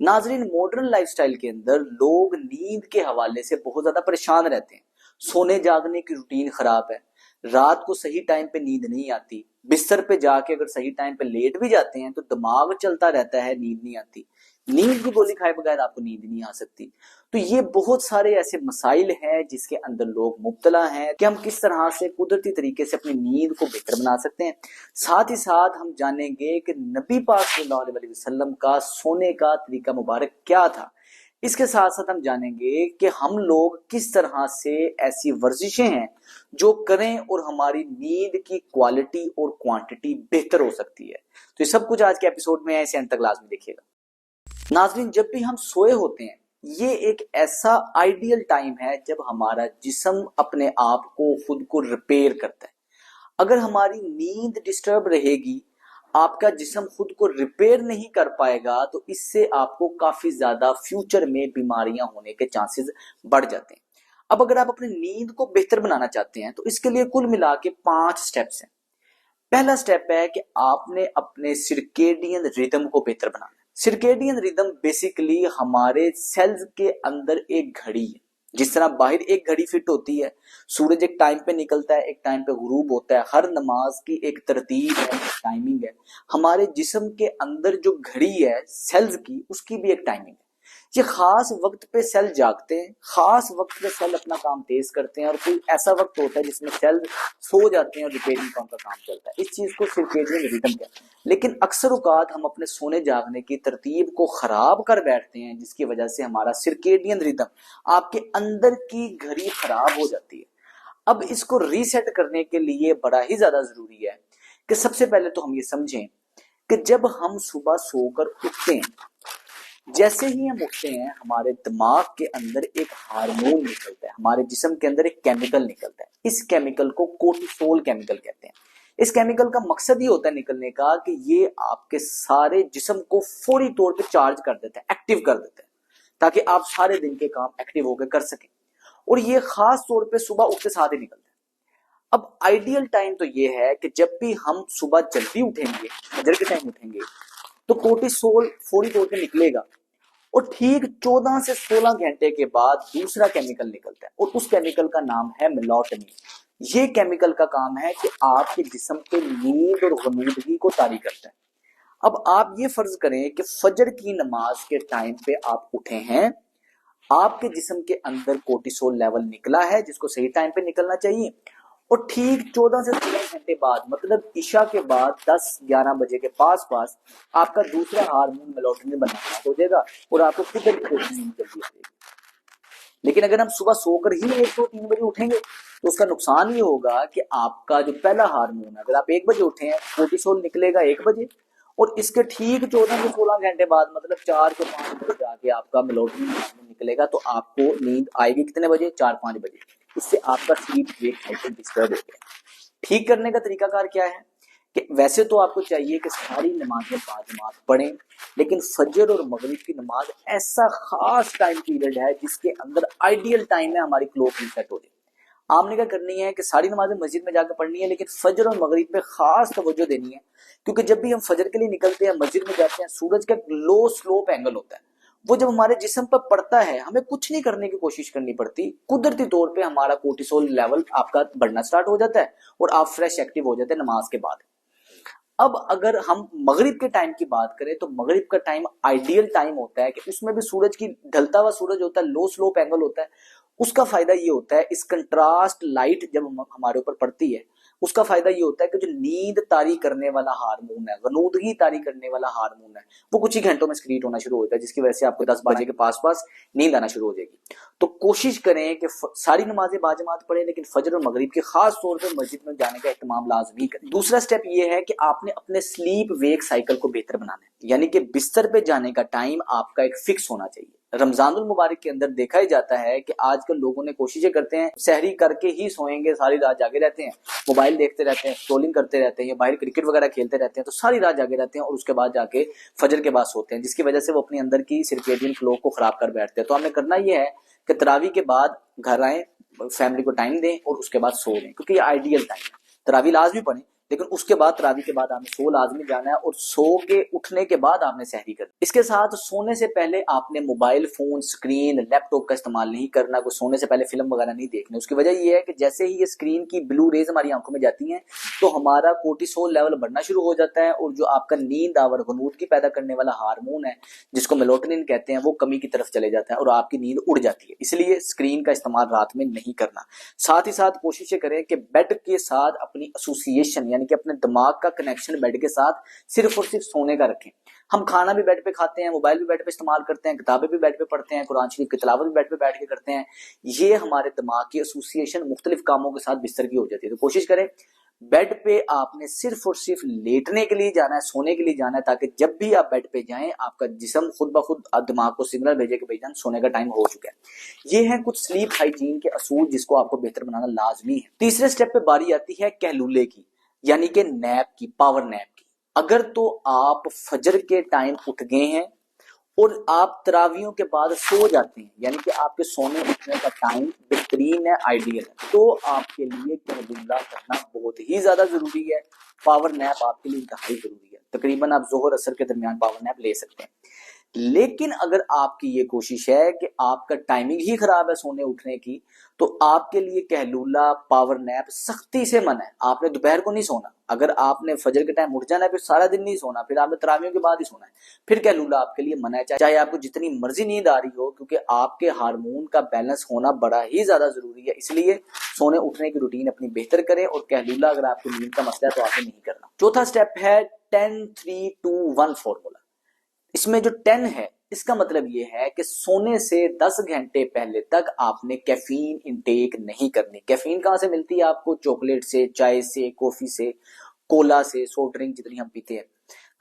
नाजरीन, modern lifestyle के अंदर लोग नींद के हवाले से बहुत ज्यादा परेशान रहते हैं। सोने जागने की रूटीन खराब है, रात को सही टाइम पे नींद नहीं आती, बिस्तर पे जाके अगर सही टाइम पे लेट भी जाते हैं तो दिमाग चलता रहता है, नींद नहीं आती। नींद की गोली खाए बगैर आपको नींद नहीं आ सकती। तो ये बहुत सारे ऐसे मसाइल हैं जिसके अंदर लोग मुब्तला हैं कि हम किस तरह से कुदरती तरीके से अपनी नींद को बेहतर बना सकते हैं। साथ ही साथ हम जानेंगे कि नबी पाक सल्लल्लाहु अलैहि वसल्लम का सोने का तरीका मुबारक क्या था। इसके साथ साथ हम जानेंगे कि हम लोग किस तरह से ऐसी वर्जिशें हैं जो करें और हमारी नींद की क्वालिटी और क्वांटिटी बेहतर हो सकती है। तो ये सब कुछ आज के एपिसोड में है, इसे अंत तक लाजमी देखिएगा। नाज़रीन, जब भी हम सोए होते हैं, ये एक ऐसा आइडियल टाइम है जब हमारा जिस्म अपने आप को खुद को रिपेयर करता है। अगर हमारी नींद डिस्टर्ब रहेगी, आपका जिस्म खुद को रिपेयर नहीं कर पाएगा, तो इससे आपको काफी ज्यादा फ्यूचर में बीमारियां होने के चांसेस बढ़ जाते हैं। अब अगर आप अपनी नींद को बेहतर बनाना चाहते हैं तो इसके लिए कुल मिला के 5 स्टेप्स हैं। पहला स्टेप है कि आपने अपने सिरकेडियन रिदम को बेहतर बनाना है। सिरकेडियन रिदम बेसिकली हमारे सेल्स के अंदर एक घड़ी है। जिस तरह बाहर एक घड़ी फिट होती है, सूरज एक टाइम पे निकलता है, एक टाइम पे गुरूब होता है, हर नमाज की एक तरतीब है, टाइमिंग है। हमारे जिस्म के अंदर जो घड़ी है सेल्स की, उसकी भी एक टाइमिंग है। ये खास वक्त पे सेल जागते हैं, खास वक्त पे सेल अपना काम तेज करते हैं, और कोई ऐसा वक्त होता है जिसमें सेल सो जाते हैं और रिपेयरिंग का उनका काम चलता है। इस चीज को सर्केडियन रिदम कहते हैं। लेकिन अक्सर औकात हम अपने सोने जागने की तरतीब को खराब कर बैठते हैं, जिसकी वजह से हमारा सर्केडियन रिदम, आपके अंदर की घड़ी खराब हो जाती है। अब इसको रीसेट करने के लिए बड़ा ही ज्यादा जरूरी है कि सबसे पहले तो हम ये समझें कि जब हम सुबह सोकर उठते हैं, जैसे ही हम उठते हैं, हमारे दिमाग के अंदर एक हार्मोन निकलता है, हमारे जिस्म के अंदर एक केमिकल निकलता है। इस केमिकल को कोर्टिसोल केमिकल कहते हैं। इस केमिकल का मकसद ही होता है निकलने का कि ये आपके सारे जिस्म को फौरी तौर पे चार्ज कर देता है, एक्टिव कर देता है, ताकि आप सारे दिन के काम एक्टिव होकर कर सकें। और ये खास तौर पे सुबह उठते साथ ही निकलता है। अब आइडियल टाइम तो ये है कि जब भी हम सुबह जल्दी उठेंगे, फजर के टाइम उठेंगे, तो कोर्टिसोल फौरी तौर पे निकलेगा और ठीक 14 से 16 घंटे के बाद दूसरा केमिकल निकलता है, और उस केमिकल का नाम है मेलाटोनिन। ये केमिकल का काम है कि आपके जिस्म पे नींद और गनूदगी को तारी करता है। अब आप ये फर्ज करें कि फजर की नमाज के टाइम पे आप उठे हैं, आपके जिस्म के अंदर कोर्टिसोल लेवल निकला है जिसको सही टाइम पे निकलना चाहिए, और ठीक 14 से 16 घंटे बाद, मतलब ईशा के बाद 10-11 बजे के पास पास आपका दूसरा हार्मोन मेलाटोनिन बनना स्टार्ट हो जाएगा और आपको खुद नींद जल्दी आ जाएगी। लेकिन अगर हम सुबह सोकर ही 1-2-3 बजे उठेंगे तो उसका नुकसान ये होगा कि आपका जो पहला हार्मोन है, अगर आप 1 बजे उठे हैं, कोर्टिसोल निकलेगा 1 बजे, और इसके ठीक 14 से 16 घंटे बाद, मतलब 4 से 5 बजे जाके आपका मेलाटोनिन हार्मोन निकलेगा। तो आपको नींद आएगी कितने बजे? 4-5 बजे। इससे आपका स्लीप वेक साइकिल डिस्टर्ब हो गया। ठीक करने का तरीकाकार क्या है कि वैसे तो आपको चाहिए कि सारी नमाजें बाजमात पढ़ें, लेकिन फजर और मगरिब की नमाज ऐसा खास टाइम पीरियड है जिसके अंदर आइडियल टाइम है हमारी क्लॉक रीसेट हो जाए। आपने क्या करनी है कि सारी नमाजें मस्जिद में जाकर पढ़नी है, लेकिन फजर और मगरिब पे खास तवज्जो देनी है, क्योंकि जब भी हम फजर के लिए निकलते हैं, मस्जिद में जाते हैं, सूरज का लो स्लोप एंगल होता है। वो जब हमारे जिस्म पर पड़ता है, हमें कुछ नहीं करने की कोशिश करनी पड़ती, कुदरती तौर पे हमारा कोर्टिसोल लेवल आपका बढ़ना स्टार्ट हो जाता है और आप फ्रेश एक्टिव हो जाते हैं नमाज के बाद। अब अगर हम मगरिब के टाइम की बात करें तो मगरिब का टाइम आइडियल टाइम होता है कि उसमें भी सूरज की ढलता हुआ सूरज होता है, लो स्लोप एंगल होता है। उसका फायदा ये होता है, इस कंट्रास्ट लाइट जब हमारे ऊपर पड़ती है, उसका फायदा ये होता है कि जो नींद तारी करने वाला हार्मोन है, गनूदगी तारी करने वाला हार्मोन है, वो कुछ ही घंटों में सक्रीट होना शुरू होता है, जिसकी वजह से आपको 10 बजे के पास पास नींद आना शुरू हो जाएगी। तो कोशिश करें कि सारी नमाजें बाजमात पढ़ें, लेकिन फजर और मगरिब के खास तौर पर मस्जिद में जाने का इत्माम लाजमी करें। दूसरा स्टेप ये है कि आपने अपने स्लीप वेक साइकिल को बेहतर बनाना है, यानी कि बिस्तर पे जाने का टाइम आपका एक फिक्स होना चाहिए। रमजानुल मुबारक के अंदर देखा ही जाता है कि आजकल लोगों ने कोशिशें करते हैं सहरी करके ही सोएंगे, सारी रात जागे रहते हैं, मोबाइल देखते रहते हैं, स्क्रॉलिंग करते रहते हैं, या बाहर क्रिकेट वगैरह खेलते रहते हैं, तो सारी रात जागे रहते हैं और उसके बाद जाके फजर के बाद सोते हैं, जिसकी वजह से वो अपने अंदर की सर्केडियन क्लॉक को खराब कर बैठते हैं। तो हमें करना यह है कि तरावी के बाद घर आए, फैमिली को टाइम दें और उसके बाद सो लें, क्योंकि ये आइडियल टाइम है। तरावी लाजमी पढ़ें, लेकिन उसके बाद तरावी के बाद आपने सो लाजमी जाना है और सो के उठने के बाद आपने सहरी करनी। इसके साथ सोने से पहले आपने मोबाइल फोन, स्क्रीन, लैपटॉप का इस्तेमाल नहीं करना। कोई सोने से पहले फिल्म वगैरह नहीं देखनी। उसकी वजह यह है कि जैसे ही ये स्क्रीन की ब्लू रेज हमारी आंखों में जाती हैं तो हमारा कोर्टिसोल लेवल बढ़ना शुरू हो जाता है और जो आपका नींद आवर गनूदगी पैदा करने वाला हार्मोन है जिसको मेलाटोनिन कहते हैं वो कमी की तरफ चले जाता है और आपकी नींद उड़ जाती है। इसलिए स्क्रीन का इस्तेमाल रात में नहीं करना। साथ ही साथ कोशिश करें कि बेड के साथ अपनी एसोसिएशन यानी कि अपने दिमाग का कनेक्शन बेड के साथ सिर्फ और सिर्फ सोने का रखें। हम खाना भी बेड पे खाते हैं, मोबाइल भी बेड पे इस्तेमाल करते हैं, किताबें भी बेड पे पढ़ते हैं, कुरान शरीफ की तिलावत भी बेड पे बैठ के करते हैं। ये हमारे दिमाग की एसोसिएशन मुख्तलिफ कामों के साथ बिस्तर की हो जाती है। तो कोशिश करें बेड पे आपने सिर्फ और सिर्फ लेटने के लिए जाना है, सोने के लिए जाना है, ताकि जब भी आप बेड पे जाएं आपका जिस्म खुद ब खुद दिमाग को सिग्नल भेजे कि भाईजान सोने का टाइम हो चुका है। ये है कुछ स्लीप हाइजीन के असूल जिसको आपको बेहतर बनाना लाजमी है। तीसरे स्टेप पे बारी आती है कहलूले की, यानी कि नैप की, पावर नैप की। अगर तो आप फजर के टाइम उठ गए हैं और आप तरावियों के बाद सो जाते हैं, यानी कि आपके सोने उठने का टाइम बेहतरीन है, आइडियल है, तो आपके लिए कहलूला करना बहुत ही ज्यादा जरूरी है। पावर नैप आपके लिए इंतहाई जरूरी है। तकरीबन आप जोहर असर के दरमियान पावर नैप ले सकते हैं। लेकिन अगर आपकी ये कोशिश है कि आपका टाइमिंग ही खराब है सोने उठने की, तो आपके लिए कहलूला, पावर नैप सख्ती से मना है। आपने दोपहर को नहीं सोना। अगर आपने फजर के टाइम उठ जाना है फिर सारा दिन नहीं सोना, फिर आपने तरावियों के बाद ही सोना है, फिर कहलूला आपके लिए मना है, चाहे आपको जितनी मर्जी नींद आ रही हो, क्योंकि आपके हार्मोन का बैलेंस होना बड़ा ही ज्यादा जरूरी है। इसलिए सोने उठने की रूटीन अपनी बेहतर करें और कहलूला अगर आपको नींद का मसला है तो आपने नहीं करना। चौथा स्टेप है 10-3-2-1 फॉर्मूला। इसमें जो 10 है इसका मतलब ये है कि सोने से 10 घंटे पहले तक आपने कैफीन इंटेक नहीं करनी। कैफीन कहां से मिलती है आपको? चॉकलेट से, चाय से, कॉफी से, कोला से, सॉफ्ट ड्रिंक जितनी हम पीते हैं,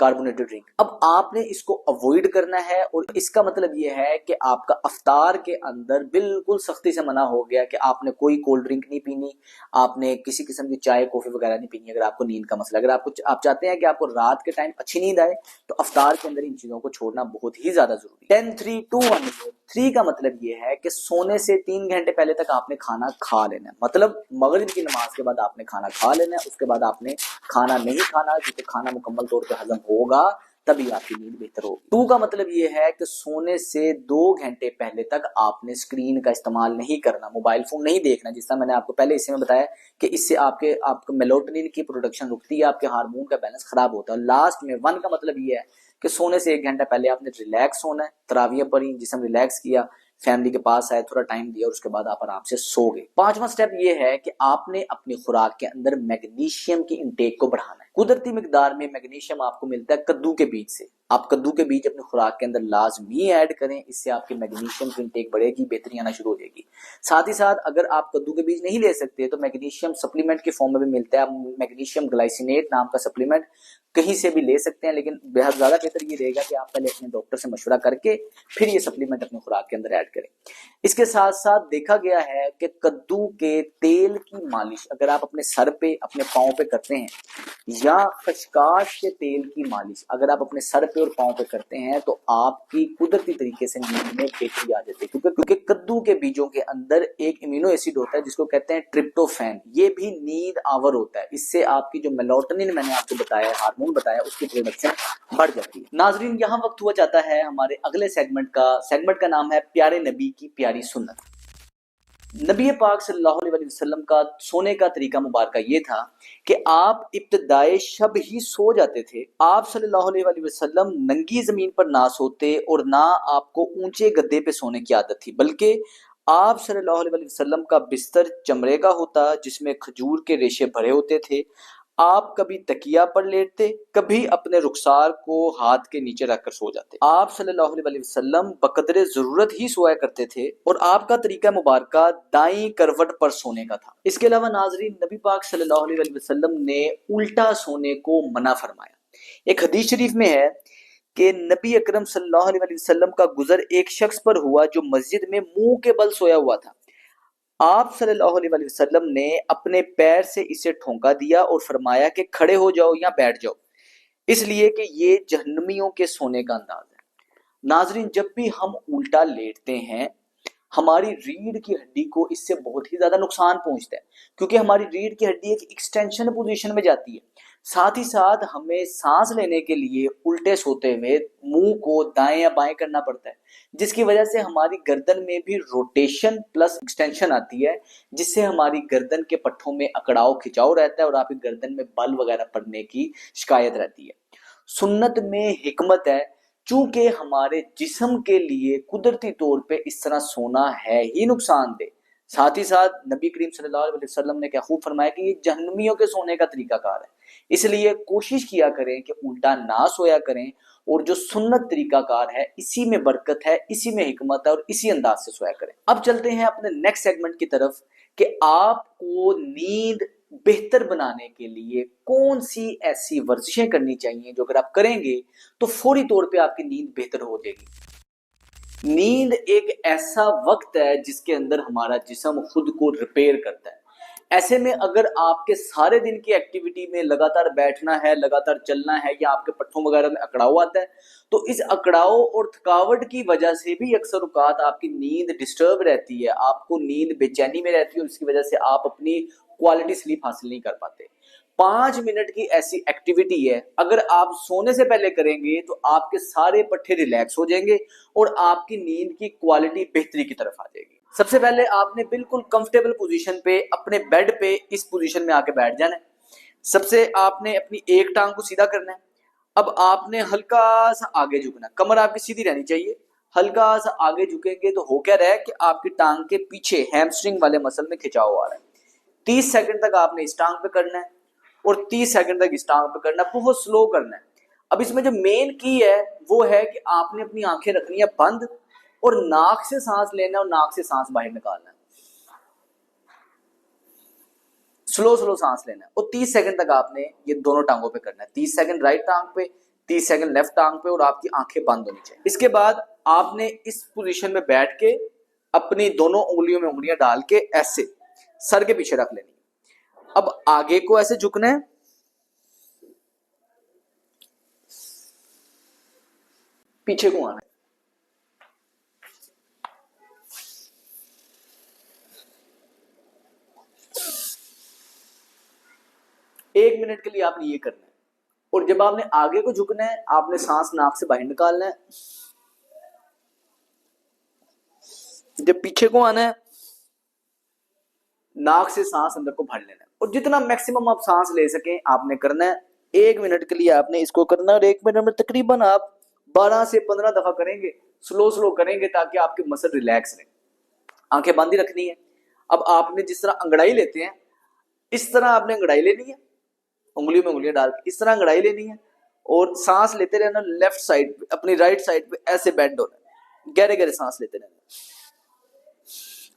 कार्बोनेटेड ड्रिंक। अब आपने इसको अवॉइड करना है और इसका मतलब यह है कि आपका अफ्तार के अंदर बिल्कुल सख्ती से मना हो गया कि आपने कोई कोल्ड ड्रिंक नहीं पीनी, आपने किसी किस्म की चाय कॉफी वगैरह नहीं पीनी। अगर आपको नींद का मसला, अगर आप चाहते हैं कि आपको रात के टाइम अच्छी नींद आए तो अफ्तार के अंदर इन चीजों को छोड़ना बहुत ही ज्यादा जरूरी है। 10-3-2-1 3 का मतलब यह है कि सोने से 3 घंटे पहले तक आपने खाना खा लेना है। मतलब मगरिब की नमाज के बाद आपने खाना खा लेना है, उसके बाद आपने खाना नहीं खाना, क्योंकि खाना मुकम्मल तौर पर हजम होगा तभी आपकी नींद बेहतर होगी। 2 का मतलब यह है कि सोने से 2 घंटे पहले तक आपने स्क्रीन का इस्तेमाल नहीं करना, मोबाइल फोन नहीं देखना। जिस तरह मैंने आपको पहले हिस्से में बताया कि इससे आपके मेलाटोनिन की प्रोडक्शन रुकती है, आपके हार्मोन का बैलेंस खराब होता है। लास्ट में 1 का मतलब यह है कि सोने से 1 घंटा पहले आपने रिलैक्स होना है, तरावियां पढ़ी, जिसम रिलैक्स किया, फैमिली के पास आए, थोड़ा टाइम दिया और उसके बाद आप आराम से सो गए। 5वां स्टेप ये है कि आपने अपनी खुराक के अंदर मैग्नीशियम की इंटेक को बढ़ाना है। कुदरती मिकदार में मैग्नीशियम आपको मिलता है कद्दू के बीज से। आप कद्दू के बीज अपनी खुराक के अंदर लाजमी ऐड करें, इससे आपकी मैग्नीशियम की इंटेक बढ़ेगी, बेहतरी आना शुरू हो जाएगी। साथ ही साथ अगर आप कद्दू के बीज नहीं ले सकते तो मैग्नीशियम सप्लीमेंट की फॉर्म में भी मिलता है, मैग्नीशियम ग्लाइसिनेट नाम का सप्लीमेंट, कहीं से भी ले सकते हैं। लेकिन बेहद ज्यादा बेहतर ये रहेगा कि आप पहले अपने डॉक्टर से मशवरा करके फिर ये सप्लीमेंट अपनी खुराक के अंदर ऐड करें। इसके साथ साथ देखा गया है कि कद्दू के तेल की मालिश अगर आप अपने सर पे, अपने पांव पे करते हैं, या खशकाश के तेल की मालिश अगर आप अपने सर पे और पांव पे करते हैं, तो आपकी कुदरती तरीके से नींद में बेहतरी आ जाती है। क्योंकि कद्दू के बीजों के अंदर एक इम्यूनो एसिड होता है जिसको कहते हैं ट्रिप्टोफैन, ये भी नींद आवर होता है। इससे आपकी जो मेलाटोनिन मैंने आपको बताया, हार्मोन बताया, उसकी प्रोडक्शन बढ़ जाती है। नाजरीन, यहाँ वक्त हुआ जाता है हमारे अगले सेगमेंट का नाम है प्यारे नबी की प्यारी सुन्नत। नबी पाक सल्लल्लाहु अलैहि वसल्लम का सोने का तरीका मुबारक ये था कि आप इब्तिदाए शब ही सो जाते थे। आप सल्लल्लाहु अलैहि वसल्लम नंगी जमीन पर ना सोते और ना आपको ऊंचे गद्दे पे सोने की आदत थी, बल्कि आप सल्लल्लाहु अलैहि वसल्लम का बिस्तर चमड़े का होता जिसमें खजूर के रेशे भरे होते थे। आप कभी तकिया पर लेटते, कभी अपने रुखसार को हाथ के नीचे रखकर सो जाते। आप सल्लल्लाहु अलैहि वसल्लम बकदरे जरूरत ही सोया करते थे और आपका तरीका मुबारक दाईं करवट पर सोने का था। इसके अलावा नाजरीन, नबी पाक सल्लल्लाहु अलैहि वसल्लम ने उल्टा सोने को मना फरमाया। एक हदीस शरीफ में है कि नबी अकरम सल्लल्लाहु अलैहि वसल्लम का गुजर एक शख्स पर हुआ जो मस्जिद में मुंह के बल सोया हुआ था। आप सल्लल्लाहु अलैहि वसल्लम ने अपने पैर से इसे ठोंका दिया और फरमाया कि खड़े हो जाओ या बैठ जाओ, इसलिए कि ये जहन्नमियों के सोने का अंदाज है। नाजरीन, जब भी हम उल्टा लेटते हैं हमारी रीढ़ की हड्डी को इससे बहुत ही ज्यादा नुकसान पहुंचता है, क्योंकि हमारी रीढ़ की हड्डी एक एक्सटेंशन पोजीशन में जाती है। साथ ही साथ हमें सांस लेने के लिए उल्टे सोते हुए मुंह को दाएं या बाएं करना पड़ता है, जिसकी वजह से हमारी गर्दन में भी रोटेशन प्लस एक्सटेंशन आती है, जिससे हमारी गर्दन के पट्टों में अकड़ाव खिंचाव रहता है और आपकी गर्दन में बल वगैरह पड़ने की शिकायत रहती है। सुन्नत में हिकमत है, चूंकि हमारे जिस्म के लिए कुदरती तौर पे इस तरह सोना है ही नुकसानदेह। साथ ही साथ नबी करीम सल्लल्लाहु अलैहि वसल्लम ने क्या खूब फरमाया कि ये जहन्नमियों के सोने का तरीकाकार है, इसलिए कोशिश किया करें कि उल्टा ना सोया करें, और जो सुन्नत तरीकाकार है इसी में बरकत है, इसी में हिकमत है, और इसी अंदाज से सोया करें। अब चलते हैं अपने नेक्स्ट सेगमेंट की तरफ कि आपको नींद बेहतर बनाने के लिए कौन सी ऐसी वर्जिशें करनी चाहिए जो अगर आप करेंगे तो फौरी तौर पे आपकी नींद बेहतर हो जाएगी। नींद एक ऐसा वक्त है जिसके अंदर हमारा जिस्म खुद को रिपेयर करता है। ऐसे में अगर आपके सारे दिन की एक्टिविटी में लगातार बैठना है, लगातार चलना है, या आपके पट्टों वगैरह में अकड़ाव आता है, तो इस अकड़ाव और थकावट की वजह से भी अक्सर औकात आपकी नींद डिस्टर्ब रहती है, आपको नींद बेचैनी में रहती है, और इसकी वजह से आप अपनी क्वालिटी स्लीप हासिल नहीं कर पाते। 5 मिनट की ऐसी एक्टिविटी है, अगर आप सोने से पहले करेंगे तो आपके सारे पट्टे रिलैक्स हो जाएंगे और आपकी नींद की क्वालिटी बेहतरी की तरफ आ जाएगी। सबसे पहले आपने बिल्कुल कंफर्टेबल पोजीशन पे अपने बेड पे इस पोजीशन में आके बैठ जाना है। सबसे आपने अपनी एक टांग को सीधा करना है। अब आपने हल्का सा आगे झुकना है, कमर आपकी सीधी रहनी चाहिए। हल्का सा आगे झुकेंगे तो हो क्या रहा है कि आपकी टांग के पीछे हैमस्ट्रिंग वाले मसल में खिंचाव आ रहा है। 30 सेकंड तक आपने इस टांग पे करना है और 30 सेकंड तक इस टांग पे करना है, बहुत स्लो करना है। अब इसमें जो मेन की है वो है कि आपने अपनी आंखें रखनी है बंद और नाक से सांस लेना है और नाक से सांस बाहर निकालना है। स्लो स्लो सांस लेना है और 30 सेकंड तक आपने ये दोनों टांगों पे करना है। 30 सेकंड राइट टांग पे, 30 सेकंड लेफ्ट टांग पे, और आपकी आंखें बंद होनी चाहिए। इसके बाद आपने इस पोजीशन में बैठ के अपनी दोनों उंगलियों में उंगलियां डाल के ऐसे सर के पीछे रख लेनी है। अब आगे को ऐसे झुकना है, पीछे को आना है। एक मिनट के लिए आपने ये करना है, और जब आपने आगे को झुकना है आपने सांस नाक से बाहर निकालना है। जब पीछे को आना है नाक से सांस अंदर को भर लेना है, और जितना मैक्सिमम आप सांस ले सकें आपने करना है। 1 मिनट के लिए आपने इसको करना है, और 1 मिनट में तकरीबन आप 12 से 15 दफा करेंगे, स्लो स्लो करेंगे ताकि आपके मसल रिलैक्स रहे। आंखें बंद ही रखनी है। अब आपने जिस तरह अंगड़ाई लेते हैं इस तरह आपने अंगड़ाई लेनी है, उंगली में उंगलियां डाल के इस तरह अंगड़ाई लेनी है, और सांस लेते रहना लेफ्ट साइड पे, अपनी राइट साइड पे ऐसे बेंड होना है, गहरे गहरे सांस लेते रहना।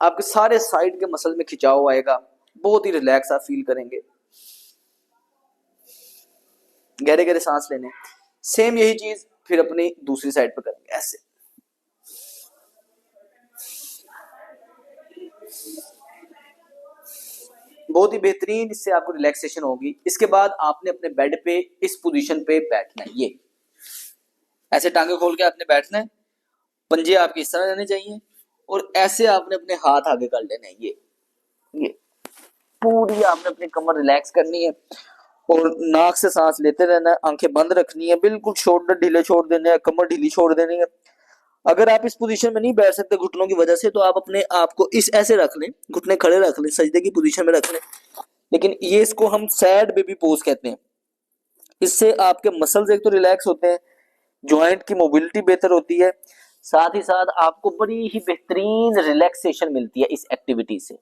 आपके सारे साइड के मसल में खिंचाव आएगा, बहुत ही रिलैक्स आप फील करेंगे। गहरे गहरे सांस लेने। सेम यही चीज फिर अपनी दूसरी साइड पे करेंगे ऐसे। बहुत ही बेहतरीन इससे आपको रिलैक्सेशन होगी। इसके बाद आपने अपने बेड पे इस पोजीशन पे बैठना है, ये ऐसे टांगे खोल के आपने बैठना है, पंजे आपके इस तरह रहने चाहिए, और ऐसे आपने अपने हाथ आगे कर लेने हैं। ये पूरी आपने अपनी कमर रिलैक्स करनी है और नाक से सांस लेते रहना है, आंखें बंद रखनी है, बिल्कुल शोल्डर ढीले छोड़ देने हैं, कमर ढीली छोड़ देनी है। अगर आप इस पोजीशन में नहीं बैठ सकते घुटनों की वजह से तो आप अपने आप को इस ऐसे रख लें, घुटने खड़े रख लें, सजदे की पोजीशन में रख लें, लेकिन ये इसको हम सैड बेबी पोज कहते हैं। इससे आपके मसल्स एक तो रिलैक्स होते हैं, जॉइंट की मोबिलिटी बेहतर होती है, साथ ही साथ आपको बड़ी ही बेहतरीन रिलैक्सेशन मिलती है इस एक्टिविटी से।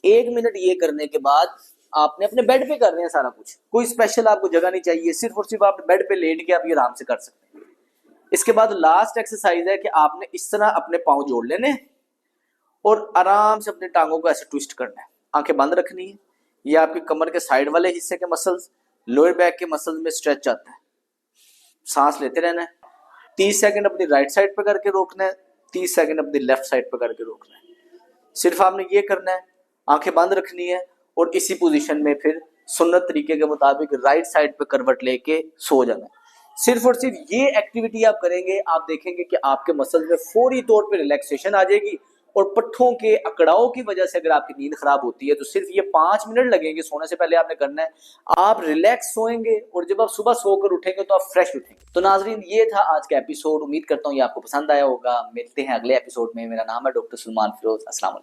1 मिनट ये करने के बाद आपने अपने बेड पे कर रहे हैं सारा कुछ, कोई स्पेशल आपको जगह नहीं चाहिए, सिर्फ और सिर्फ आप बेड पे लेट के आप ये आराम से कर सकते हैं। इसके बाद लास्ट एक्सरसाइज है कि आपने इस तरह अपने पांव जोड़ लेने और आराम से अपने टांगों को ऐसे ट्विस्ट करना है, आंखें बंद रखनी है। ये आपके कमर के साइड वाले हिस्से के मसल्स, लोअर बैक के मसल्स में स्ट्रेच आता है। सांस लेते रहना है, 30 सेकंड अपनी राइट साइड पे करके रोकना है, 30 सेकंड अपनी लेफ्ट साइड पे करके रोकना है। सिर्फ आपने ये करना है, आंखें बंद रखनी है और इसी पोजीशन में फिर सुन्नत तरीके के मुताबिक राइट साइड पे करवट लेके सो जाना है। सिर्फ और सिर्फ ये एक्टिविटी आप करेंगे, आप देखेंगे कि आपके मसल्स में फौरी तौर पे रिलैक्सेशन आ जाएगी और पट्ठों के अकड़ाव की वजह से अगर आपकी नींद खराब होती है तो सिर्फ ये 5 मिनट लगेंगे सोने से पहले आपने करना है। आप रिलैक्स सोएंगे और जब आप सुबह सोकर उठेंगे तो आप फ्रेश उठेंगे। तो नाजरीन, ये था आज का एपिसोड। उम्मीद करता हूँ ये आपको पसंद आया होगा। मिलते हैं अगले एपिसोड में। मेरा नाम है डॉक्टर सलमान फिरोज। अस्सलाम वालेकुम।